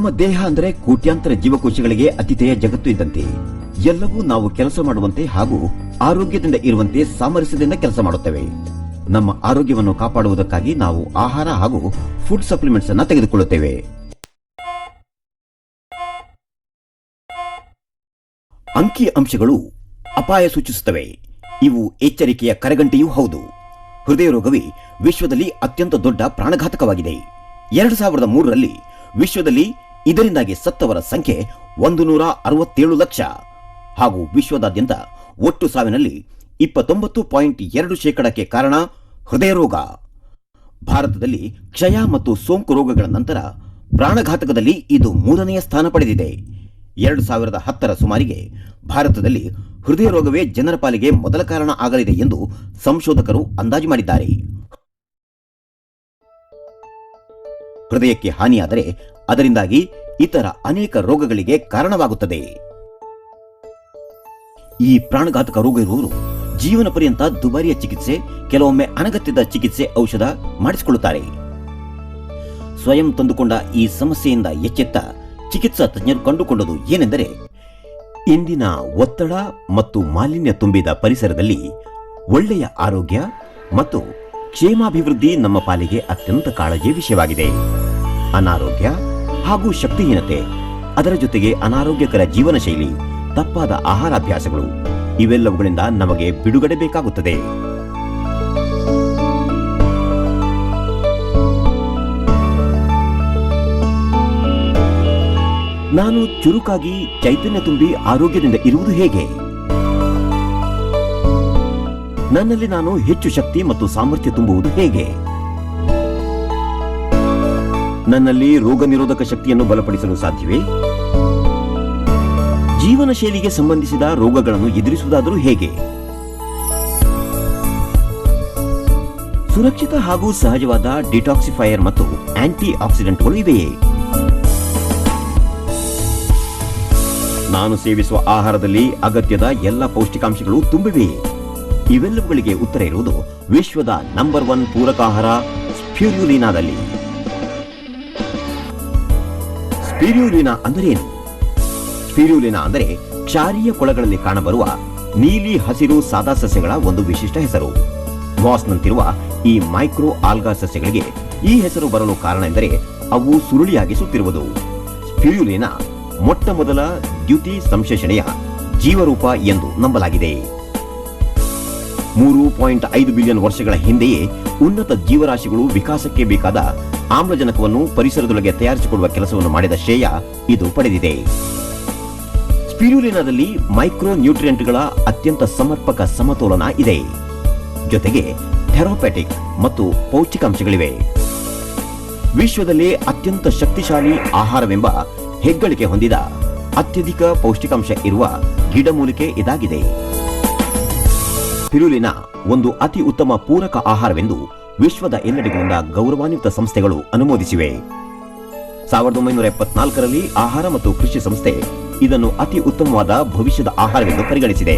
ನಮ್ಮ ದೇಹ ಅಂದರೆ ಕೋಟ್ಯಾಂತರ ಜೀವಕೋಶಗಳಿಗೆ ಅತಿಥೇಯ ಜಗತ್ತು ಇದ್ದಂತೆ. ಎಲ್ಲವೂ ನಾವು ಕೆಲಸ ಮಾಡುವಂತೆ ಹಾಗೂ ಆರೋಗ್ಯದಿಂದ ಇರುವಂತೆ ಸಾಮರಸ್ಯದಿಂದ ಕೆಲಸ ಮಾಡುತ್ತವೆ. ನಮ್ಮ ಆರೋಗ್ಯವನ್ನು ಕಾಪಾಡುವುದಕ್ಕಾಗಿ ನಾವು ಆಹಾರ ಹಾಗೂ ಫುಡ್ ಸಪ್ಲಿಮೆಂಟ್ಸ್ ಅನ್ನು ತೆಗೆದುಕೊಳ್ಳುತ್ತೇವೆ. ಅಂಕಿ ಅಂಶಗಳು ಅಪಾಯ ಸೂಚಿಸುತ್ತವೆ. ಇವು ಎಚ್ಚರಿಕೆಯ ಕರೆಗಂಟೆಯೂ ಹೌದು. ಹೃದಯ ರೋಗವೇ ವಿಶ್ವದಲ್ಲಿ ಅತ್ಯಂತ ದೊಡ್ಡ ಪ್ರಾಣಘಾತಕವಾಗಿದೆ. 2003ರಲ್ಲಿ ವಿಶ್ವದಲ್ಲಿ ಇದರಿಂದಾಗಿ ಸತ್ತವರ ಸಂಖ್ಯೆ 167 ಲಕ್ಷ ಹಾಗೂ ವಿಶ್ವದಾದ್ಯಂತ ಒಟ್ಟು ಸಾವಿನಲ್ಲಿ 29.2% ಕಾರಣ ಹೃದಯ ರೋಗ. ಭಾರತದಲ್ಲಿ ಕ್ಷಯ ಮತ್ತು ಸೋಂಕು ರೋಗಗಳ ನಂತರ ಪ್ರಾಣಘಾತಕದಲ್ಲಿ ಇದು 3ನೇ ಸ್ಥಾನ ಪಡೆದಿದೆ. 2010ರ ಸುಮಾರಿಗೆ ಭಾರತದಲ್ಲಿ ಹೃದಯ ರೋಗವೇ ಜನರ ಪಾಲಿಗೆ ಮೊದಲ ಕಾರಣ ಆಗಲಿದೆ ಎಂದು ಸಂಶೋಧಕರು ಅಂದಾಜು ಮಾಡಿದ್ದಾರೆ. ಹೃದಯಕ್ಕೆ ಹಾನಿಯಾದರೆ ಅದರಿಂದಾಗಿ ಇತರ ಅನೇಕ ರೋಗಗಳಿಗೆ ಕಾರಣವಾಗುತ್ತದೆ. ಈ ಪ್ರಾಣಘಾತಕ ರೋಗ ಇರುವವರು ಜೀವನ ಪರ್ಯಂತ ದುಬಾರಿಯ ಚಿಕಿತ್ಸೆ, ಕೆಲವೊಮ್ಮೆ ಅನಗತ್ಯದ ಚಿಕಿತ್ಸೆ ಔಷಧ ಮಾಡಿಸಿಕೊಳ್ಳುತ್ತಾರೆ. ಸ್ವಯಂ ತಂದುಕೊಂಡ ಈ ಸಮಸ್ಯೆಯಿಂದ ಎಚ್ಚೆತ್ತ ಚಿಕಿತ್ಸಾ ತಜ್ಞರು ಕಂಡುಕೊಂಡದು ಏನೆಂದರೆ, ಇಂದಿನ ಒತ್ತಡ ಮತ್ತು ಮಾಲಿನ್ಯ ತುಂಬಿದ ಪರಿಸರದಲ್ಲಿ ಒಳ್ಳೆಯ ಆರೋಗ್ಯ ಮತ್ತು ಕ್ಷೇಮಾಭಿವೃದ್ಧಿ ನಮ್ಮ ಪಾಲಿಗೆ ಅತ್ಯಂತ ಕಾಳಜಿಯ ವಿಷಯವಾಗಿದೆ. ಅನಾರೋಗ್ಯ ಹಾಗೂ ಶಕ್ತಿಹೀನತೆ, ಅದರ ಜೊತೆಗೆ ಅನಾರೋಗ್ಯಕರ ಜೀವನ ಶೈಲಿ, ತಪ್ಪಾದ ಆಹಾರಾಭ್ಯಾಸಗಳು ಇವೆಲ್ಲವುಗಳಿಂದ ನಮಗೆ ಬಿಡುಗಡೆ ಬೇಕಾಗುತ್ತದೆ. ನಾನು ಚುರುಕಾಗಿ ಚೈತನ್ಯ ತುಂಬಿ ಆರೋಗ್ಯದಿಂದ ಇರುವುದು ಹೇಗೆ? ನನ್ನಲ್ಲಿ ನಾನು ಹೆಚ್ಚು ಶಕ್ತಿ ಮತ್ತು ಸಾಮರ್ಥ್ಯ ತುಂಬುವುದು ಹೇಗೆ? ನನ್ನಲ್ಲಿ ರೋಗ ನಿರೋಧಕ ಶಕ್ತಿಯನ್ನು ಬಲಪಡಿಸಲು ಸಾಧ್ಯವೇ? ಜೀವನ ಶೈಲಿಗೆ ಸಂಬಂಧಿಸಿದ ರೋಗಗಳನ್ನು ಎದುರಿಸುವುದಾದರೂ ಹೇಗೆ? ಸುರಕ್ಷಿತ ಹಾಗೂ ಸಹಜವಾದ ಡಿಟಾಕ್ಸಿಫೈಯರ್ ಮತ್ತು ಆಂಟಿ ಆಕ್ಸಿಡೆಂಟ್ಗಳು ಇವೆಯೇ? ನಾನು ಸೇವಿಸುವ ಆಹಾರದಲ್ಲಿ ಅಗತ್ಯದ ಎಲ್ಲ ಪೌಷ್ಟಿಕಾಂಶಗಳು ತುಂಬಿವೆಯೇ? ಇವೆಲ್ಲವುಗಳಿಗೆ ಉತ್ತರ ಇರುವುದು ವಿಶ್ವದ ನಂಬರ್ 1 ಪೂರಕ ಆಹಾರ ಸ್ಪಿರುಲಿನಾದಲ್ಲಿ. ಸ್ಪಿರುಲಿನಾ ಅಂದರೇನು? ಸ್ಪಿರುಲಿನಾ ಅಂದರೆ ಕ್ಷಾರೀಯ ಕೊಳಗಳಲ್ಲಿ ಕಾಣಬರುವ ನೀಲಿ ಹಸಿರು ಸಾದಾ ಸಸ್ಯಗಳ ಒಂದು ವಿಶಿಷ್ಟ ಹೆಸರು. ಮಾಸ್ನಂತಿರುವ ಈ ಮೈಕ್ರೋ ಆಲ್ಗಾ ಸಸ್ಯಗಳಿಗೆ ಈ ಹೆಸರು ಬರಲು ಕಾರಣ ಎಂದರೆ ಅವು ಸುರುಳಿಯಾಗಿ ಸುತ್ತಿರುವುದು. ಸ್ಪಿರುಲಿನಾ ಮೊಟ್ಟ ಮೊದಲ ದ್ಯುತಿ ಸಂಶ್ಲೇಷಣೆಯ ಜೀವರೂಪ ಎಂದು ನಂಬಲಾಗಿದೆ. 3.5 ಬಿಲಿಯನ್ ವರ್ಷಗಳ ಹಿಂದೆಯೇ ಉನ್ನತ ಜೀವರಾಶಿಗಳು ವಿಕಾಸಕ್ಕೆ ಬೇಕಾದ ಆಮ್ಲಜನಕವನ್ನು ಪರಿಸರದೊಳಗೆ ತಯಾರಿಸಿಕೊಡುವ ಕೆಲಸವನ್ನು ಮಾಡಿದ ಶ್ರೇಯ ಇದು ಪಡೆದಿದೆ. ಸ್ಪಿರುಲಿನಾದಲ್ಲಿ ಮೈಕ್ರೋ ನ್ಯೂಟ್ರಿಯೆಂಟ್ಗಳ ಅತ್ಯಂತ ಸಮರ್ಪಕ ಸಮತೋಲನ ಇದೆ. ಜೊತೆಗೆ ಥೆರಪೆಟಿಕ್ ಮತ್ತು ಪೌಷ್ಟಿಕಾಂಶಗಳಿವೆ. ವಿಶ್ವದಲ್ಲೇ ಅತ್ಯಂತ ಶಕ್ತಿಶಾಲಿ ಆಹಾರವೆಂಬ ಹೆಗ್ಗಳಿಕೆ ಹೊಂದಿದ ಅತ್ಯಧಿಕ ಪೌಷ್ಟಿಕಾಂಶ ಇರುವ ಗಿಡಮೂಲಿಕೆ ಇದಾಗಿದೆ. ಸ್ಪಿರುಲಿನಾ ಒಂದು ಅತಿ ಉತ್ತಮ ಪೂರಕ ಆಹಾರವೆಂದು ವಿಶ್ವದ ಎಲ್ಲೆಡೆಗಳಿಂದ ಗೌರವಾನ್ವಿತ ಸಂಸ್ಥೆಗಳು ಅನುಮೋದಿಸಿವೆ. 1974ರಲ್ಲಿ ಆಹಾರ ಮತ್ತು ಕೃಷಿ ಸಂಸ್ಥೆ ಇದನ್ನು ಅತಿ ಉತ್ತಮವಾದ ಭವಿಷ್ಯದ ಆಹಾರವೆಂದು ಪರಿಗಣಿಸಿದೆ.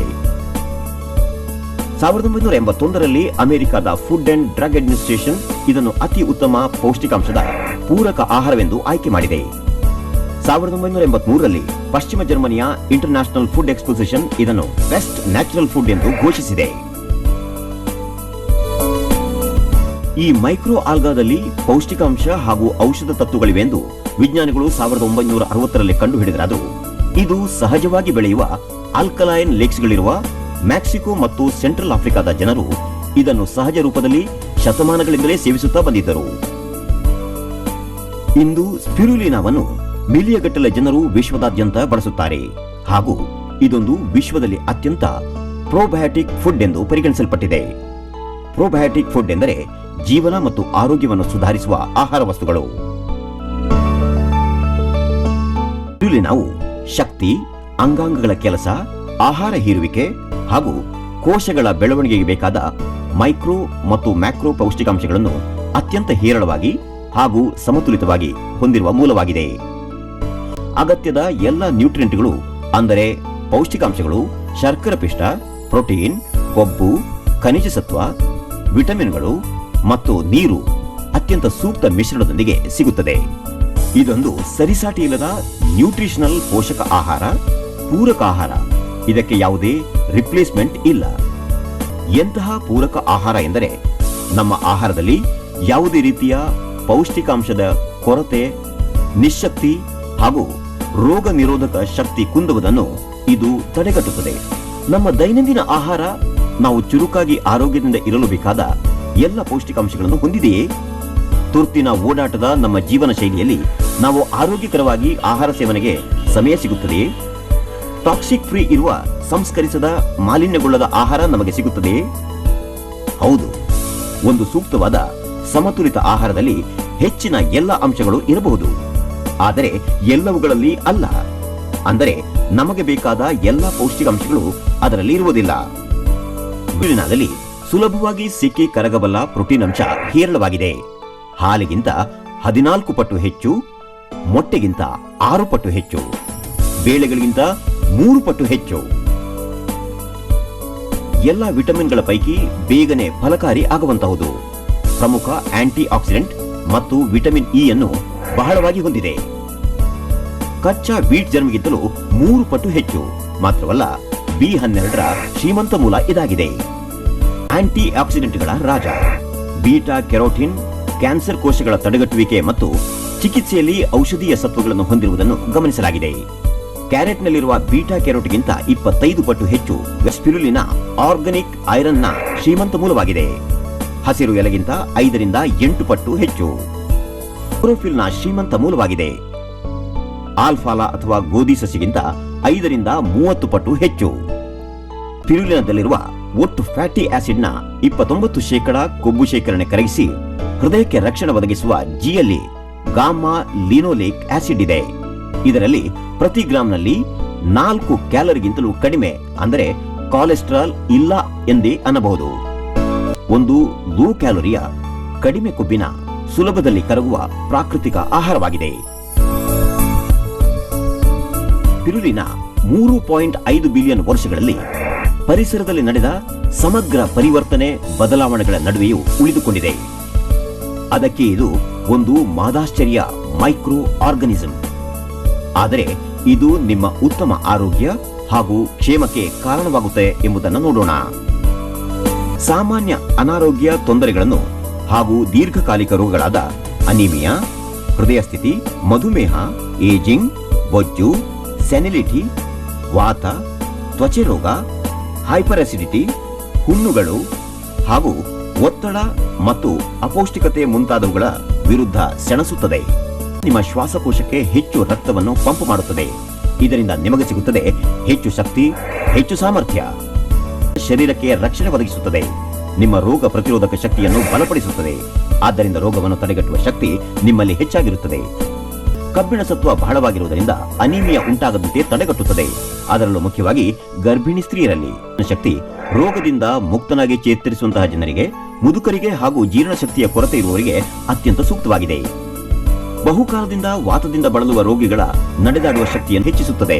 1981ರಲ್ಲಿ ಅಮೆರಿಕದ ಫುಡ್ ಅಂಡ್ ಡ್ರಗ್ ಅಡ್ಮಿನಿಸ್ಟ್ರೇಷನ್ ಇದನ್ನು ಅತಿ ಉತ್ತಮ ಪೌಷ್ಟಿಕಾಂಶದ ಪೂರಕ ಆಹಾರವೆಂದು ಆಯ್ಕೆ ಮಾಡಿದೆ. 1983ರಲ್ಲಿ ಪಶ್ಚಿಮ ಜರ್ಮನಿಯ ಇಂಟರ್ನ್ಯಾಷನಲ್ ಫುಡ್ ಎಕ್ಸ್ಪೋಸಿಷನ್ ಇದನ್ನು ಬೆಸ್ಟ್ ನ್ಯಾಚುರಲ್ ಫುಡ್ ಎಂದು ಘೋಷಿಸಿದೆ. ಈ ಮೈಕ್ರೋ ಆಲ್ಗಾದಲ್ಲಿ ಪೌಷ್ಟಿಕಾಂಶ ಹಾಗೂ ಔಷಧ ತತ್ವಗಳಿವೆ ಎಂದು ವಿಜ್ಞಾನಿಗಳು 1960ರಲ್ಲಿ ಕಂಡುಹಿಡಿದರಾದರೂ ಇದು ಸಹಜವಾಗಿ ಬೆಳೆಯುವ ಆಲ್ಕಲೈನ್ ಲೇಕ್ಸ್ಗಳಿರುವ ಮೆಕ್ಸಿಕೋ ಮತ್ತು ಸೆಂಟ್ರಲ್ ಆಫ್ರಿಕಾದ ಜನರು ಇದನ್ನು ಸಹಜ ರೂಪದಲ್ಲಿ ಶತಮಾನಗಳಿಂದಲೇ ಸೇವಿಸುತ್ತಾ ಬಂದಿದ್ದರು. ಇಂದು ಸ್ಪಿರುಲಿನಾವನ್ನು ಮಿಲಿಯಗಟ್ಟಲೆ ಜನರು ವಿಶ್ವದಾದ್ಯಂತ ಬಳಸುತ್ತಾರೆ ಹಾಗೂ ಇದೊಂದು ವಿಶ್ವದಲ್ಲಿ ಅತ್ಯಂತ ಪ್ರೋಬಯಾಟಿಕ್ ಫುಡ್ ಎಂದು ಪರಿಗಣಿಸಲ್ಪಟ್ಟಿದೆ. ಪ್ರೋಬಯಾಟಿಕ್ ಫುಡ್ ಎಂದರೆ ಜೀವನ ಮತ್ತು ಆರೋಗ್ಯವನ್ನು ಸುಧಾರಿಸುವ ಆಹಾರ ವಸ್ತುಗಳು. ಸ್ಪಿರುಲಿನಾವು ಶಕ್ತಿ, ಅಂಗಾಂಗಗಳ ಕೆಲಸ, ಆಹಾರ ಹೀರುವಿಕೆ ಹಾಗೂ ಕೋಶಗಳ ಬೆಳವಣಿಗೆಗೆ ಬೇಕಾದ ಮೈಕ್ರೋ ಮತ್ತು ಮ್ಯಾಕ್ರೋ ಪೌಷ್ಟಿಕಾಂಶಗಳನ್ನು ಅತ್ಯಂತ ಹೇರಳವಾಗಿ ಹಾಗೂ ಸಮತೋಲಿತವಾಗಿ ಹೊಂದಿರುವ ಮೂಲವಾಗಿದೆ. ಅಗತ್ಯದ ಎಲ್ಲ ನ್ಯೂಟ್ರಿಯೆಂಟ್ಗಳು ಅಂದರೆ ಪೌಷ್ಟಿಕಾಂಶಗಳು, ಶರ್ಕರ ಪಿಷ್ಟ, ಪ್ರೋಟೀನ್, ಕೊಬ್ಬು, ಖನಿಜ ಸತ್ವ, ವಿಟಮಿನ್ಗಳು ಮತ್ತು ನೀರು ಅತ್ಯಂತ ಸೂಕ್ತ ಮಿಶ್ರಣದೊಂದಿಗೆ ಸಿಗುತ್ತದೆ. ಇದೊಂದು ಸರಿಸಾಟಿ ಇಲ್ಲದ ನ್ಯೂಟ್ರಿಷನಲ್ ಪೋಷಕ ಆಹಾರ, ಪೂರಕ ಆಹಾರ. ಇದಕ್ಕೆ ಯಾವುದೇ ರಿಪ್ಲೇಸ್ಮೆಂಟ್ ಇಲ್ಲ. ಎಂತಹ ಪೂರಕ ಆಹಾರ ಎಂದರೆ ನಮ್ಮ ಆಹಾರದಲ್ಲಿ ಯಾವುದೇ ರೀತಿಯ ಪೌಷ್ಟಿಕಾಂಶದ ಕೊರತೆ, ನಿಶ್ಶಕ್ತಿ ಹಾಗೂ ರೋಗ ನಿರೋಧಕ ಶಕ್ತಿ ಕುಂದುವುದನ್ನು ಇದು ತಡೆಗಟ್ಟುತ್ತದೆ. ನಮ್ಮ ದೈನಂದಿನ ಆಹಾರ ನಾವು ಚುರುಕಾಗಿ ಆರೋಗ್ಯದಿಂದ ಇರಲು ಬೇಕಾದ ಎಲ್ಲ ಪೌಷ್ಟಿಕಾಂಶಗಳನ್ನು ಹೊಂದಿದೆಯೇ? ತುರ್ತಿನ ಓಡಾಟದ ನಮ್ಮ ಜೀವನ ಶೈಲಿಯಲ್ಲಿ ನಾವು ಆರೋಗ್ಯಕರವಾಗಿ ಆಹಾರ ಸೇವನೆಗೆ ಸಮಯ ಸಿಗುತ್ತದೆಯೇ? ಟಾಕ್ಸಿಕ್ ಫ್ರೀ ಇರುವ ಸಂಸ್ಕರಿಸದ ಮಾಲಿನ್ಯಗೊಳ್ಳದ ಆಹಾರ ನಮಗೆ ಸಿಗುತ್ತದೆಯೇ? ಹೌದು. ಒಂದು ಸೂಕ್ತವಾದ ಸಮತೋಲಿತ ಆಹಾರದಲ್ಲಿ ಹೆಚ್ಚಿನ ಎಲ್ಲ ಅಂಶಗಳು ಇರಬಹುದು, ಆದರೆ ಎಲ್ಲವುಗಳಲ್ಲಿ ಅಲ್ಲ. ಅಂದರೆ ನಮಗೆ ಬೇಕಾದ ಎಲ್ಲ ಪೌಷ್ಟಿಕಾಂಶಗಳು ಅದರಲ್ಲಿ ಇರುವುದಿಲ್ಲ. ಬಿಳಿನಾದಲ್ಲಿ ಸುಲಭವಾಗಿ ಸಿಕ್ಕಿ ಕರಗಬಲ್ಲ ಪ್ರೋಟೀನ್ ಅಂಶ ಹೇರಳವಾಗಿದೆ. ಹಾಲಿಗಿಂತ 14 ಪಟ್ಟು ಹೆಚ್ಚು, ಮೊಟ್ಟೆಗಿಂತ 6 ಪಟ್ಟು ಹೆಚ್ಚು, ಬೇಳೆಗಳಿಗಿಂತ 3 ಪಟ್ಟು ಹೆಚ್ಚು. ಎಲ್ಲ ವಿಟಮಿನ್ಗಳ ಪೈಕಿ ಬೇಗನೆ ಫಲಕಾರಿ ಆಗುವಂತಹುದು. ಪ್ರಮುಖ ಆಂಟಿ ಆಕ್ಸಿಡೆಂಟ್ ಮತ್ತು ವಿಟಮಿನ್ ಇ ಅನ್ನು ಬಹಳವಾಗಿ ಹೊಂದಿದೆ. ಕಚ್ಚಾ ವೀಟ್ ಜರ್ಮ್ಗಿಂತಲೂ 3 ಪಟ್ಟು ಹೆಚ್ಚು. ಮಾತ್ರವಲ್ಲ, B12ರ ಶ್ರೀಮಂತ ಮೂಲ ಇದಾಗಿದೆ. ಆಂಟಿ ಆಕ್ಸಿಡೆಂಟ್ಗಳ ರಾಜ. ಬೀಟಾ ಕೆರೋಟಿನ್ ಕ್ಯಾನ್ಸರ್ ಕೋಶಗಳ ತಡೆಗಟ್ಟುವಿಕೆ ಮತ್ತು ಚಿಕಿತ್ಸೆಯಲ್ಲಿ ಔಷಧೀಯ ಸತ್ವಗಳನ್ನು ಹೊಂದಿರುವುದನ್ನು ಗಮನಿಸಲಾಗಿದೆ. ಕ್ಯಾರೆಟ್ನಲ್ಲಿರುವ ಬೀಟಾ ಕೆರೋಟಿನ್ಗಿಂತ 25 ಪಟ್ಟು ಹೆಚ್ಚು. ಸ್ಪಿರುಲಿನಾ ಆರ್ಗಾನಿಕ್ ಐರನ್ನ ಶ್ರೀಮಂತ ಮೂಲವಾಗಿದೆ. ಹಸಿರು ಎಲೆಗಿಂತ 5 ರಿಂದ 8 ಪಟ್ಟು ಹೆಚ್ಚು. ಕ್ಲೋರೋಫಿಲ್ನ ಶ್ರೀಮಂತ ಮೂಲವಾಗಿದೆ. ಆಲ್ಫಾಲಾ ಅಥವಾ ಗೋಧಿ ಸಸಿಗಿಂತ 5 ರಿಂದ 30 ಪಟ್ಟು ಹೆಚ್ಚು. ಸ್ಪಿರುಲಿನಾದಲ್ಲಿರುವ ಒಟ್ಟು ಫ್ಯಾಟಿ ಆಸಿಡ್ನ 29% ಕೊಬ್ಬು ಶೇಖರಣೆ ಕರಗಿಸಿ ಹೃದಯಕ್ಕೆ ರಕ್ಷಣೆ ಒದಗಿಸುವ ಜಿಯಲ್ಲಿ ಗಾಮಾ ಲಿನೋಲಿಕ್ ಆಸಿಡ್ ಇದೆ. ಇದರಲ್ಲಿ ಪ್ರತಿ ಗ್ರಾಂನಲ್ಲಿ 4 ಕ್ಯಾಲರಿಗಿಂತಲೂ ಕಡಿಮೆ, ಅಂದರೆ ಕೊಲೆಸ್ಟ್ರಾಲ್ ಇಲ್ಲ ಎಂದೇ ಅನ್ನಬಹುದು. ಒಂದು ಲೋ ಕ್ಯಾಲೋರಿಯ, ಕಡಿಮೆ ಕೊಬ್ಬಿನ, ಸುಲಭದಲ್ಲಿ ಕರಗುವ ಪ್ರಾಕೃತಿಕ ಆಹಾರವಾಗಿದೆ. ಸ್ಪಿರುಲಿನಾ 3.5 ಬಿಲಿಯನ್ ವರ್ಷಗಳಲ್ಲಿ ಪರಿಸರದಲ್ಲಿ ನಡೆದ ಸಮಗ್ರ ಪರಿವರ್ತನೆ ಬದಲಾವಣೆಗಳ ನಡುವೆಯೂ ಉಳಿದುಕೊಂಡಿದೆ. ಅದಕ್ಕೆ ಇದು ಒಂದು ಮಾದಾಶ್ಚರ್ಯ ಮೈಕ್ರೋ ಆರ್ಗನಿಸಂ. ಆದರೆ ಇದು ನಿಮ್ಮ ಉತ್ತಮ ಆರೋಗ್ಯ ಹಾಗೂ ಕ್ಷೇಮಕ್ಕೆ ಕಾರಣವಾಗುತ್ತದೆ ಎಂಬುದನ್ನು ನೋಡೋಣ. ಸಾಮಾನ್ಯ ಅನಾರೋಗ್ಯ ತೊಂದರೆಗಳನ್ನು ಹಾಗೂ ದೀರ್ಘಕಾಲಿಕ ರೋಗಗಳಾದ ಅನಿಮಿಯಾ, ಹೃದಯ ಸ್ಥಿತಿ, ಮಧುಮೇಹ, ಏಜಿಂಗ್, ಬೊಜ್ಜು, ಸೆನಿಲಿಟಿ, ವಾತ, ತ್ವಚೆ ರೋಗ, ಹೈಪರ್ ಅಸಿಡಿಟಿ, ಹುಣ್ಣುಗಳು ಹಾಗೂ ಒತ್ತಡ ಮತ್ತು ಅಪೌಷ್ಟಿಕತೆ ಮುಂತಾದವುಗಳ ವಿರುದ್ಧ ಸೆಣಸುತ್ತದೆ. ನಿಮ್ಮ ಶ್ವಾಸಕೋಶಕ್ಕೆ ಹೆಚ್ಚು ರಕ್ತವನ್ನು ಪಂಪ್ ಮಾಡುತ್ತದೆ. ಇದರಿಂದ ನಿಮಗೆ ಸಿಗುತ್ತದೆ ಹೆಚ್ಚು ಶಕ್ತಿ, ಹೆಚ್ಚು ಸಾಮರ್ಥ್ಯ. ಶರೀರಕ್ಕೆ ರಕ್ಷಣೆ ಒದಗಿಸುತ್ತದೆ. ನಿಮ್ಮ ರೋಗ ಪ್ರತಿರೋಧಕ ಶಕ್ತಿಯನ್ನು ಬಲಪಡಿಸುತ್ತದೆ. ಆದ್ದರಿಂದ ರೋಗವನ್ನು ತಡೆಗಟ್ಟುವ ಶಕ್ತಿ ನಿಮ್ಮಲ್ಲಿ ಹೆಚ್ಚಾಗಿರುತ್ತದೆ. ಕಬ್ಬಿಣ ಸತ್ವ ಬಹಳವಾಗಿರುವುದರಿಂದ ಅನಿಮಿಯಾ ಉಂಟಾಗದಂತೆ ತಡೆಗಟ್ಟುತ್ತದೆ. ಅದರಲ್ಲೂ ಮುಖ್ಯವಾಗಿ ಗರ್ಭಿಣಿ ಸ್ತ್ರೀಯರಲ್ಲಿ. ಶಕ್ತಿ ರೋಗದಿಂದ ಮುಕ್ತನಾಗಿ ಚೇತರಿಸುವಂತಹ ಜನರಿಗೆ, ಮುದುಕರಿಗೆ ಹಾಗೂ ಜೀರ್ಣಶಕ್ತಿಯ ಕೊರತೆ ಇರುವವರಿಗೆ ಅತ್ಯಂತ ಸೂಕ್ತವಾಗಿದೆ. ಬಹುಕಾಲದಿಂದ ವಾತದಿಂದ ಬಳಲುವ ರೋಗಿಗಳ ನಡೆದಾಡುವ ಶಕ್ತಿಯನ್ನು ಹೆಚ್ಚಿಸುತ್ತದೆ.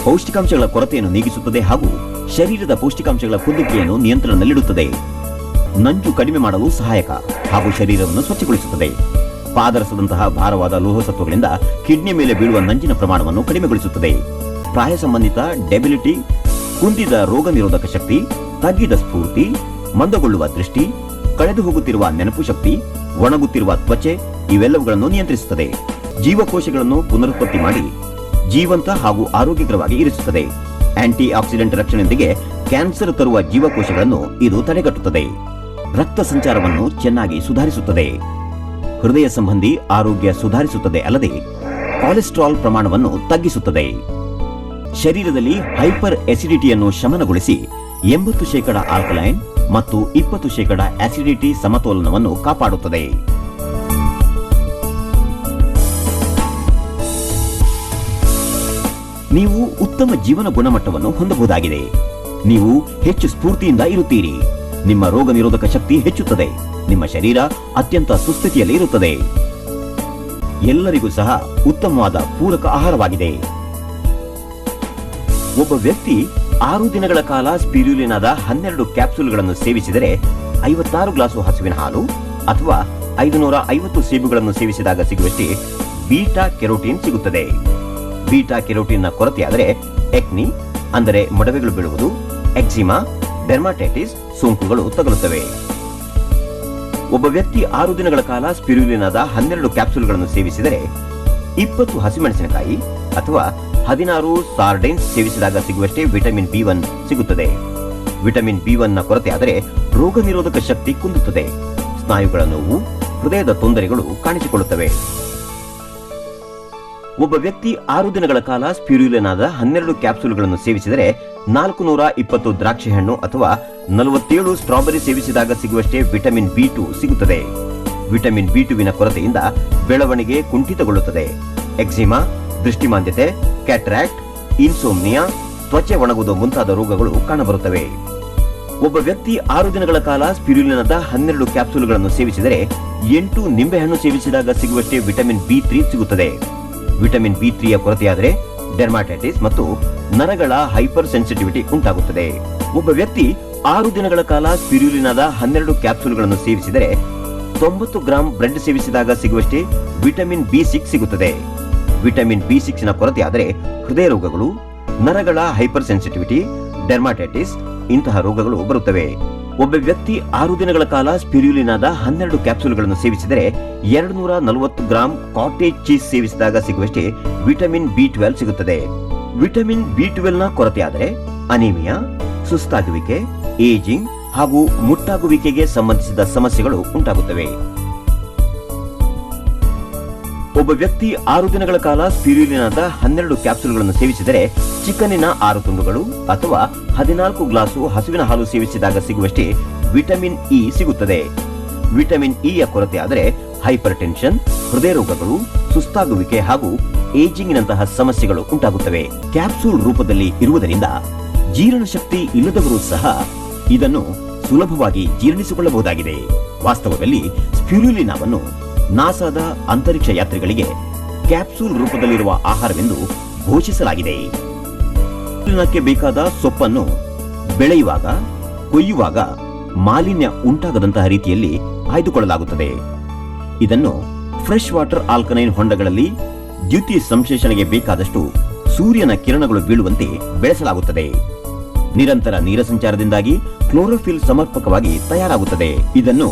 ಪೌಷ್ಟಿಕಾಂಶಗಳ ಕೊರತೆಯನ್ನು ನೀಗಿಸುತ್ತದೆ ಹಾಗೂ ಶರೀರದ ಪೌಷ್ಟಿಕಾಂಶಗಳ ಕುಗ್ಗುವಿಕೆಯನ್ನು ನಿಯಂತ್ರಣದಲ್ಲಿಡುತ್ತದೆ. ನಂಜು ಕಡಿಮೆ ಮಾಡಲು ಸಹಾಯಕ ಹಾಗೂ ಶರೀರವನ್ನು ಸ್ವಚ್ಛಗೊಳಿಸುತ್ತದೆ. ಪಾದರಸದಂತಹ ಭಾರವಾದ ಲೋಹ ಸತ್ವಗಳಿಂದ ಕಿಡ್ನಿ ಮೇಲೆ ಬೀಳುವ ನಂಜಿನ ಪ್ರಮಾಣವನ್ನು ಕಡಿಮೆಗೊಳಿಸುತ್ತದೆ. ಪ್ರಾಯ ಸಂಬಂಧಿತ ಡೆಬಿಲಿಟಿ, ಕುಂದಿದ ರೋಗ ನಿರೋಧಕ ಶಕ್ತಿ, ತಗ್ಗಿದ ಸ್ಫೂರ್ತಿ, ಮಂದಗೊಳ್ಳುವ ದೃಷ್ಟಿ, ಕಳೆದು ಹೋಗುತ್ತಿರುವ ನೆನಪು ಶಕ್ತಿ, ಒಣಗುತ್ತಿರುವ ತ್ವಚೆ ಇವೆಲ್ಲವುಗಳನ್ನು ನಿಯಂತ್ರಿಸುತ್ತದೆ. ಜೀವಕೋಶಗಳನ್ನು ಪುನರುತ್ಪತ್ತಿ ಮಾಡಿ ಜೀವಂತ ಹಾಗೂ ಆರೋಗ್ಯಕರವಾಗಿ ಇರಿಸುತ್ತದೆ. ಆಂಟಿ ಆಕ್ಸಿಡೆಂಟ್ ರಕ್ಷಣೆಯೊಂದಿಗೆ ಕ್ಯಾನ್ಸರ್ ತರುವ ಜೀವಕೋಶಗಳನ್ನು ಇದು ತಡೆಗಟ್ಟುತ್ತದೆ. ರಕ್ತ ಸಂಚಾರವನ್ನು ಚೆನ್ನಾಗಿ ಸುಧಾರಿಸುತ್ತದೆ. ಹೃದಯ ಸಂಬಂಧಿ ಆರೋಗ್ಯ ಸುಧಾರಿಸುತ್ತದೆ ಅಲ್ಲದೆ ಕೊಲೆಸ್ಟ್ರಾಲ್ ಪ್ರಮಾಣವನ್ನು ತಗ್ಗಿಸುತ್ತದೆ. ಶರೀರದಲ್ಲಿ ಹೈಪರ್ ಎಸಿಡಿಟಿಯನ್ನು ಶಮನಗೊಳಿಸಿ 80% ಆಲ್ಕಲೈನ್ ಮತ್ತು 20% ಆಸಿಡಿಟಿ ಸಮತೋಲನವನ್ನು ಕಾಪಾಡುತ್ತದೆ. ನೀವು ಉತ್ತಮ ಜೀವನ ಗುಣಮಟ್ಟವನ್ನು ಹೊಂದಬಹುದಾಗಿದೆ. ನೀವು ಹೆಚ್ಚು ಸ್ಫೂರ್ತಿಯಿಂದ ಇರುತ್ತೀರಿ. ನಿಮ್ಮ ರೋಗ ನಿರೋಧಕ ಶಕ್ತಿ ಹೆಚ್ಚುತ್ತದೆ. ನಿಮ್ಮ ಶರೀರ ಅತ್ಯಂತ ಸುಸ್ಥಿತಿಯಲ್ಲಿ ಇರುತ್ತದೆ. ಎಲ್ಲರಿಗೂ ಸಹ ಉತ್ತಮವಾದ ಪೂರಕ ಆಹಾರವಾಗಿದೆ. ಒಬ್ಬ ವ್ಯಕ್ತಿ 6 ದಿನಗಳ ಕಾಲ ಸ್ಪಿರುಲಿನಾದ 12 ಕ್ಯಾಪ್ಸೂಲ್ಗಳನ್ನು ಸೇವಿಸಿದರೆ 56 ಗ್ಲಾಸು ಹಸುವಿನ ಹಾಲು ಅಥವಾ 550 ಸೇಬುಗಳನ್ನು ಸೇವಿಸಿದಾಗ ಸಿಗುವಷ್ಟೇ ಬೀಟಾ ಕೆರೋಟಿನ್ ಸಿಗುತ್ತದೆ. ಬೀಟಾ ಕೆರೋಟಿನ್ನ ಕೊರತೆಯಾದರೆ ಎಕ್ನಿ ಅಂದರೆ ಮೊಡವೆಗಳು ಬೀಳುವುದು, ಎಕ್ಸಿಮಾ, ಡೆರ್ಮಾಟೈಟಿಸ್ ಸೋಂಕುಗಳು ತಗುಲುತ್ತವೆ. ಒಬ್ಬ ವ್ಯಕ್ತಿ 6 ದಿನಗಳ ಕಾಲ ಸ್ಪಿರುಲಿನಾದ 12 ಕ್ಯಾಪ್ಸೂಲ್ಗಳನ್ನು ಸೇವಿಸಿದರೆ 20 ಹಸಿಮೆಣಸಿನಕಾಯಿ ಅಥವಾ 16 ಸಾರ್ಡೈನ್ಸ್ ಸೇವಿಸಿದಾಗ ಸಿಗುವಷ್ಟೇ ವಿಟಮಿನ್ ಬಿ1 ಸಿಗುತ್ತದೆ. ವಿಟಮಿನ್ ಬಿ1 ನ ಕೊರತೆಯಾದರೆ ರೋಗ ನಿರೋಧಕ ಶಕ್ತಿ ಕುಂದುತ್ತದೆ, ಸ್ನಾಯುಗಳ ನೋವು, ಹೃದಯದ ತೊಂದರೆಗಳು ಕಾಣಿಸಿಕೊಳ್ಳುತ್ತವೆ. ಒಬ್ಬ ವ್ಯಕ್ತಿ 6 ದಿನಗಳ ಕಾಲ ಸ್ಪಿರುಲಿನಾದ 12 ಕ್ಯಾಪ್ಸೂಲ್ಗಳನ್ನು ಸೇವಿಸಿದರೆ 420 ದ್ರಾಕ್ಷಿ ಹಣ್ಣು ಅಥವಾ 47 ಸ್ಟ್ರಾಬೆರಿ ಸೇವಿಸಿದಾಗ ಸಿಗುವಷ್ಟೇ ವಿಟಮಿನ್ ಬಿ2 ಸಿಗುತ್ತದೆ. ವಿಟಮಿನ್ ಬಿ2ವಿನ ಕೊರತೆಯಿಂದ ಬೆಳವಣಿಗೆ ಕುಂಠಿತಗೊಳ್ಳುತ್ತದೆ. ಎಕ್ಸಿಮಾ, ದೃಷ್ಟಿಮಾಂದ್ಯತೆ, ಕ್ಯಾಟ್ರಾಕ್ಟ್, ಇನ್ಸೋಮ್ನಿಯಾ, ತ್ವಚೆ ಒಣಗುವುದು ಮುಂತಾದ ರೋಗಗಳು ಕಾಣಬರುತ್ತವೆ. ಒಬ್ಬ ವ್ಯಕ್ತಿ 6 ದಿನಗಳ ಕಾಲ ಸ್ಪಿರುಲಿನಾದ 12 ಕ್ಯಾಪ್ಸೂಲ್ಗಳನ್ನು ಸೇವಿಸಿದರೆ 8 ನಿಂಬೆಹಣ್ಣು ಸೇವಿಸಿದಾಗ ಸಿಗುವಷ್ಟೇ ವಿಟಮಿನ್ ಬಿ3 ಸಿಗುತ್ತದೆ. ವಿಟಮಿನ್ ಬಿ3ಯ ಕೊರತೆಯಾದರೆ ಡೆರ್ಮಾಟೈಟಿಸ್ ಮತ್ತು ನರಗಳ ಹೈಪರ್ ಸೆನ್ಸಿಟಿವಿಟಿ ಉಂಟಾಗುತ್ತದೆ. ಒಬ್ಬ ವ್ಯಕ್ತಿ 6 ದಿನಗಳ ಕಾಲ ಸ್ಪಿರುಲಿನಾದ 12 ಕ್ಯಾಪ್ಸೂಲ್ಗಳನ್ನು ಸೇವಿಸಿದರೆ 90 ಗ್ರಾಂ ಬ್ರೆಡ್ ಸೇವಿಸಿದಾಗ ಸಿಗುವಷ್ಟೇ ವಿಟಮಿನ್ ಬಿ6 ಸಿಗುತ್ತದೆ. ವಿಟಮಿನ್ ಬಿ6 ನ ಕೊರತೆಯಾದರೆ ಹೃದಯ ರೋಗಗಳು, ನರಗಳ ಹೈಪರ್ ಸೆನ್ಸಿಟಿವಿಟಿ, ಡೆರ್ಮಾಟೈಟಿಸ್ ಇಂತಹ ರೋಗಗಳು ಬರುತ್ತವೆ. ಒಬ್ಬ ವ್ಯಕ್ತಿ 6 ದಿನಗಳ ಕಾಲ ಸ್ಪಿರುಲಿನಾದ 12 ಕ್ಯಾಪ್ಸೂಲ್ಗಳನ್ನು ಸೇವಿಸಿದರೆ 240 ಗ್ರಾಂ ಕಾಟೇಜ್ ಚೀಸ್ ಸೇವಿಸಿದಾಗ ಸಿಗುವಷ್ಟೇ ವಿಟಮಿನ್ ಬಿ12 ಸಿಗುತ್ತದೆ. ವಿಟಮಿನ್ ಬಿ12 ನ ಕೊರತೆಯಾದರೆ ಅನಿಮಿಯಾ, ಸುಸ್ತಾಗುವಿಕೆ, ಏಜಿಂಗ್ ಹಾಗೂ ಮುಟ್ಟಾಗುವಿಕೆಗೆ ಸಂಬಂಧಿಸಿದ ಸಮಸ್ಯೆಗಳು ಉಂಟಾಗುತ್ತವೆ. ಒಬ್ಬ ವ್ಯಕ್ತಿ 6 ದಿನಗಳ ಕಾಲ ಸ್ಪಿರುಲಿನಾದ 12 ಕ್ಯಾಪ್ಸೂಲ್ಗಳನ್ನು ಸೇವಿಸಿದರೆ ಚಿಕನ್ನಿನ 6 ತುಂಡುಗಳು ಅಥವಾ 14 ಗ್ಲಾಸು ಹಸುವಿನ ಹಾಲು ಸೇವಿಸಿದಾಗ ಸಿಗುವಷ್ಟೇ ವಿಟಮಿನ್ ಇ ಸಿಗುತ್ತದೆ. ವಿಟಮಿನ್ ಇ ಯ ಕೊರತೆಯಾದರೆ ಹೈಪರ್ ಟೆನ್ಷನ್, ಹೃದಯ ರೋಗಗಳು, ಸುಸ್ತಾಗುವಿಕೆ ಹಾಗೂ ಏಜಿಂಗ್ನಂತಹ ಸಮಸ್ಯೆಗಳು ಉಂಟಾಗುತ್ತವೆ. ಕ್ಯಾಪ್ಸೂಲ್ ರೂಪದಲ್ಲಿ ಇರುವುದರಿಂದ ಜೀರ್ಣಶಕ್ತಿ ಇಲ್ಲದವರು ಸಹ ಇದನ್ನು ಸುಲಭವಾಗಿ ಜೀರ್ಣಿಸಿಕೊಳ್ಳಬಹುದಾಗಿದೆ. ವಾಸ್ತವದಲ್ಲಿ ಸ್ಪಿರುಲಿನಾವನ್ನು ನಾಸಾದ ಅಂತರಿಕ್ಷ ಯಾತ್ರಿಗಳಿಗೆ ಕ್ಯಾಪ್ಸೂಲ್ ರೂಪದಲ್ಲಿರುವ ಆಹಾರವೆಂದು ಘೋಷಿಸಲಾಗಿದೆ. ಸ್ಪಿರುಲಿನಾಕ್ಕೆ ಬೇಕಾದ ಸೊಪ್ಪನ್ನು ಬೆಳೆಯುವಾಗ, ಕೊಯ್ಯುವಾಗ ಮಾಲಿನ್ಯ ಉಂಟಾಗದಂತಹ ರೀತಿಯಲ್ಲಿ ಆಯ್ದುಕೊಳ್ಳಲಾಗುತ್ತದೆ. ಇದನ್ನು ಫ್ರೆಶ್ ವಾಟರ್ ಆಲ್ಕನೈನ್ ಹೊಂಡಗಳಲ್ಲಿ ದ್ಯುತಿ ಸಂಶ್ಲೇಷಣೆಗೆ ಬೇಕಾದಷ್ಟು ಸೂರ್ಯನ ಕಿರಣಗಳು ಬೀಳುವಂತೆ ಬೆಳೆಸಲಾಗುತ್ತದೆ. ನಿರಂತರ ನೀರ ಸಂಚಾರದಿಂದಾಗಿ ಕ್ಲೋರೋಫಿಲ್ ಸಮರ್ಪಕವಾಗಿ ತಯಾರಾಗುತ್ತದೆ. ಇದನ್ನು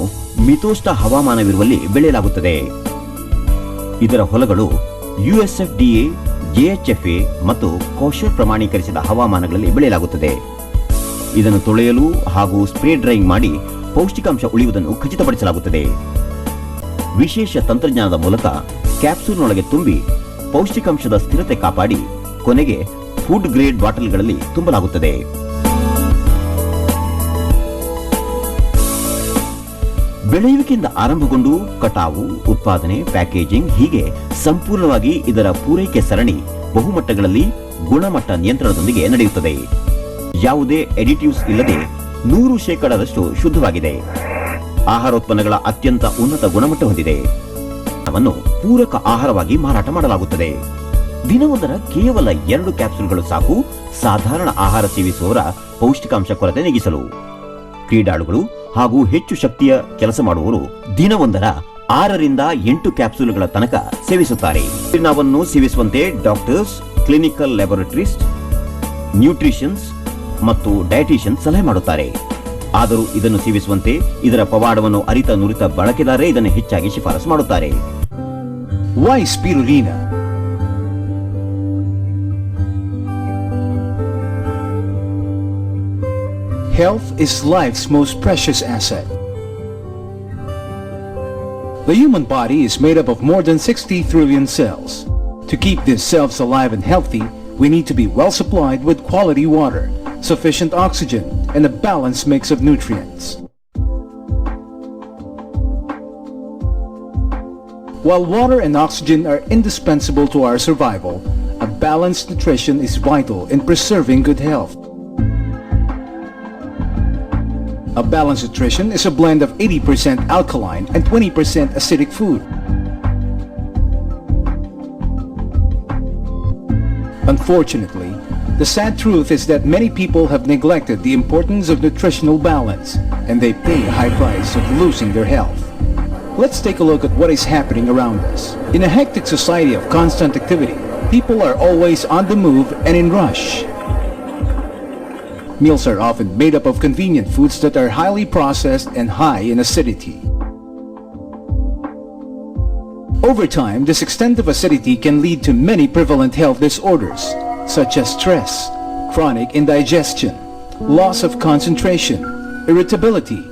ಮಿತೋಷ್ಣ ಹವಾಮಾನವಿರುವಲ್ಲಿ ಬೆಳೆಯಲಾಗುತ್ತದೆ. ಇದರ ಹೊಲಗಳು ಯುಎಸ್ಎಫ್ಡಿಎ, ಜೆಎಚ್ಎಫ್ಎ ಮತ್ತು ಕೌಶಲ್ ಪ್ರಮಾಣೀಕರಿಸಿದ ಹವಾಮಾನಗಳಲ್ಲಿ ಬೆಳೆಯಲಾಗುತ್ತದೆ. ಇದನ್ನು ತೊಳೆಯಲು ಹಾಗೂ ಸ್ಪ್ರೇ ಡ್ರೈಯಿಂಗ್ ಮಾಡಿ ಪೌಷ್ಟಿಕಾಂಶ ಉಳಿಯುವುದನ್ನು ಖಚಿತಪಡಿಸಲಾಗುತ್ತದೆ. ವಿಶೇಷ ತಂತ್ರಜ್ಞಾನದ ಮೂಲಕ ಕ್ಯಾಪ್ಸೂಲ್ನೊಳಗೆ ತುಂಬಿ ಪೌಷ್ಟಿಕಾಂಶದ ಸ್ಥಿರತೆ ಕಾಪಾಡಿ ಕೊನೆಗೆ ಫುಡ್ ಗ್ರೇಡ್ ಬಾಟಲ್ಗಳಲ್ಲಿ ತುಂಬಲಾಗುತ್ತದೆ. ಬೆಳೆಯುವಿಕೆಯಿಂದ ಆರಂಭಗೊಂಡು ಕಟಾವು, ಉತ್ಪಾದನೆ, ಪ್ಯಾಕೇಜಿಂಗ್ ಹೀಗೆ ಸಂಪೂರ್ಣವಾಗಿ ಇದರ ಪೂರೈಕೆ ಸರಣಿ ಬಹುಮಟ್ಟಗಳಲ್ಲಿ ಗುಣಮಟ್ಟ ನಿಯಂತ್ರಣದೊಂದಿಗೆ ನಡೆಯುತ್ತದೆ. ಯಾವುದೇ ಎಡಿಟಿವ್ಸ್ ಇಲ್ಲದೆ 100% ಶುದ್ಧವಾಗಿದೆ. ಆಹಾರೋತ್ಪನ್ನಗಳ ಅತ್ಯಂತ ಉನ್ನತ ಗುಣಮಟ್ಟ ಹೊಂದಿದೆ. ಅವನ್ನು ಪೂರಕ ಆಹಾರವಾಗಿ ಮಾರಾಟ ಮಾಡಲಾಗುತ್ತದೆ. ದಿನವೊಂದರ ಕೇವಲ 2 ಕ್ಯಾಪ್ಸೂಲ್ಗಳು ಸಾಕು ಸಾಧಾರಣ ಆಹಾರ ಸೇವಿಸುವವರ ಪೌಷ್ಟಿಕಾಂಶ ಕೊರತೆ ನೀಗಿಸಲು. ಕ್ರೀಡಾಳುಗಳು ಹಾಗೂ ಹೆಚ್ಚು ಶಕ್ತಿಯ ಕೆಲಸ ಮಾಡುವವರು ದಿನವೊಂದರ 6ರಿಂದ 8 ಕ್ಯಾಪ್ಸೂಲ್ಗಳ ತನಕ ಸೇವಿಸುತ್ತಾರೆ. ನಾವನ್ನು ಸೇವಿಸುವಂತೆ ಡಾಕ್ಟರ್ಸ್, ಕ್ಲಿನಿಕಲ್ ಲ್ಯಾಬೊರೇಟರಿಸ್ಟ್, ನ್ಯೂಟ್ರಿಷನ್ಸ್ ಮತ್ತು ಡಯಟಿಷಿಯನ್ ಸಲಹೆ ಮಾಡುತ್ತಾರೆ. ಆದರೂ ಇದನ್ನು ಸೇವಿಸುವಂತೆ ಇದರ ಪವಾಡವನ್ನು ಅರಿತ ನುರಿತ ಬಳಕೆದಾರರೇ ಇದನ್ನು ಹೆಚ್ಚಾಗಿ ಶಿಫಾರಸು ಮಾಡುತ್ತಾರೆ. Why spirulina? Health is life's most precious asset. The human body is made up of more than 60 trillion cells. To keep these cells alive and healthy, we need to be well supplied with quality water, sufficient oxygen, and a balanced mix of nutrients. While water and oxygen are indispensable to our survival, a balanced nutrition is vital in preserving good health. A balanced nutrition is a blend of 80% alkaline and 20% acidic food. Unfortunately, the sad truth is that many people have neglected the importance of nutritional balance, and they pay a high price of losing their health. Let's take a look at what is happening around us. In a hectic society of constant activity, people are always on the move and in rush. Meals are often made up of convenient foods that are highly processed and high in acidity. Over time, this extent of acidity can lead to many prevalent health disorders, such as stress, chronic indigestion, loss of concentration, irritability,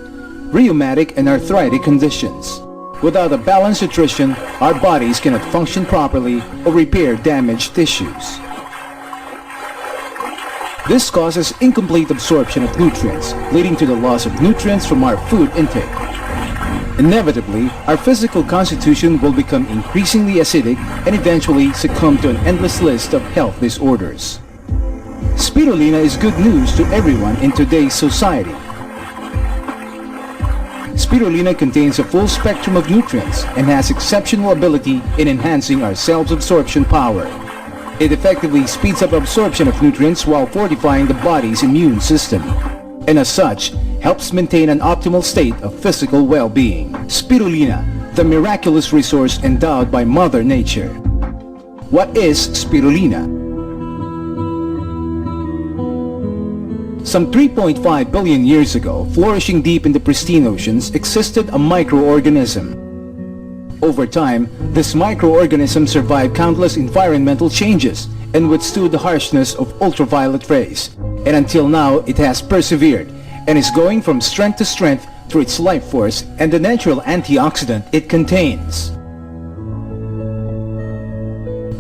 rheumatic and arthritic conditions. Without a balanced nutrition, our bodies cannot function properly or repair damaged tissues. This causes incomplete absorption of nutrients, leading to the loss of nutrients from our food intake. Inevitably, our physical constitution will become increasingly acidic and eventually succumb to an endless list of health disorders. Spirulina is good news to everyone in today's society. Spirulina contains a full spectrum of nutrients and has exceptional ability in enhancing our self-absorption power. It effectively speeds up absorption of nutrients while fortifying the body's immune system, and as such, helps maintain an optimal state of physical well-being. Spirulina, the miraculous resource endowed by Mother Nature. What is spirulina? Some 3.5 billion years ago, flourishing deep in the pristine oceans, existed a microorganism. Over time, this microorganism survived countless environmental changes and withstood the harshness of ultraviolet rays. And until now, it has persevered and is going from strength to strength through its life force and the natural antioxidant it contains.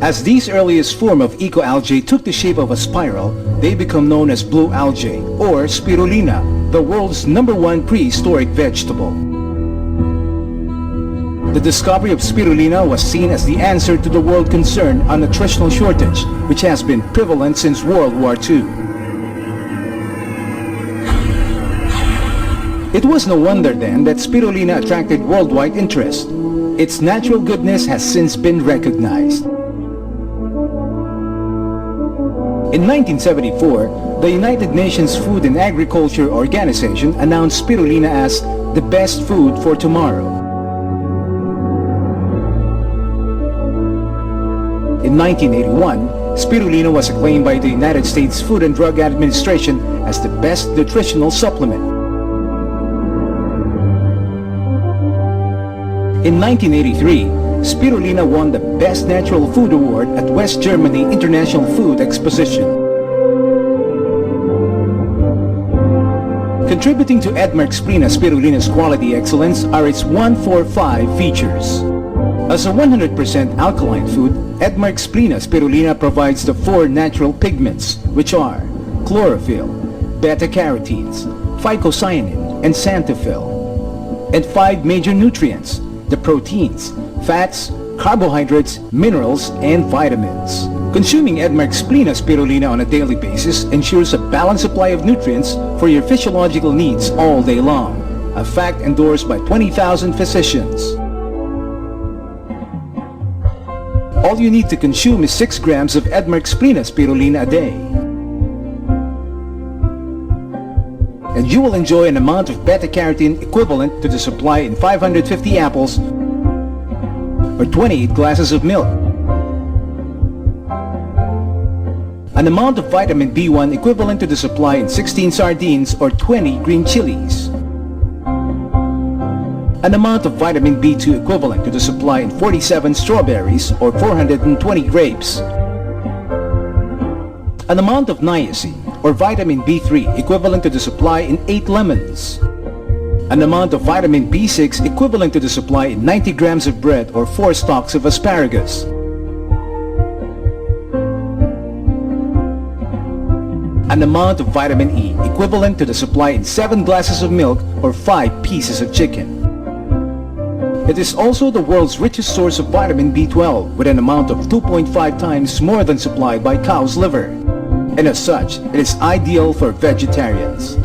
As these earliest form of ecoalgae took the shape of a spiral, they become known as blue algae, or spirulina, the world's #1 prehistoric vegetable. The discovery of spirulina was seen as the answer to the world concern on nutritional shortage, which has been prevalent since World War II. It was no wonder then that spirulina attracted worldwide interest. Its natural goodness has since been recognized. In 1974, the United Nations Food and Agriculture Organization announced spirulina as the best food for tomorrow. In 1981, spirulina was acclaimed by the United States Food and Drug Administration as the best nutritional supplement. In 1983, spirulina won the Best Natural Food Award at West Germany International Food Exposition. Contributing to Edmark Splina spirulina's quality excellence are its 145 features. As a 100% alkaline food, Edmark Splina spirulina provides the 4 natural pigments, which are chlorophyll, beta-carotenes, phycocyanin, and xanthophyll, and 5 major nutrients, the proteins, fats, carbohydrates, minerals, and vitamins. Consuming Edmark Splina spirulina on a daily basis ensures a balanced supply of nutrients for your physiological needs all day long, a fact endorsed by 20,000 physicians. All you need to consume is 6 grams of Edmark Splina spirulina a day. And you will enjoy an amount of beta-carotene equivalent to the supply in 550 apples or 28 glasses of milk. An amount of vitamin B1 equivalent to the supply in 16 sardines or 20 green chilies. An amount of vitamin B2 equivalent to the supply in 47 strawberries or 420 grapes. An amount of niacin or vitamin B3 equivalent to the supply in 8 lemons. An amount of vitamin B6 equivalent to the supply in 90 grams of bread or 4 stalks of asparagus. An amount of vitamin E equivalent to the supply in 7 glasses of milk or 5 pieces of chicken. It is also the world's richest source of vitamin B12 with an amount of 2.5 times more than supplied by cow's liver. And as such, it is ideal for vegetarians.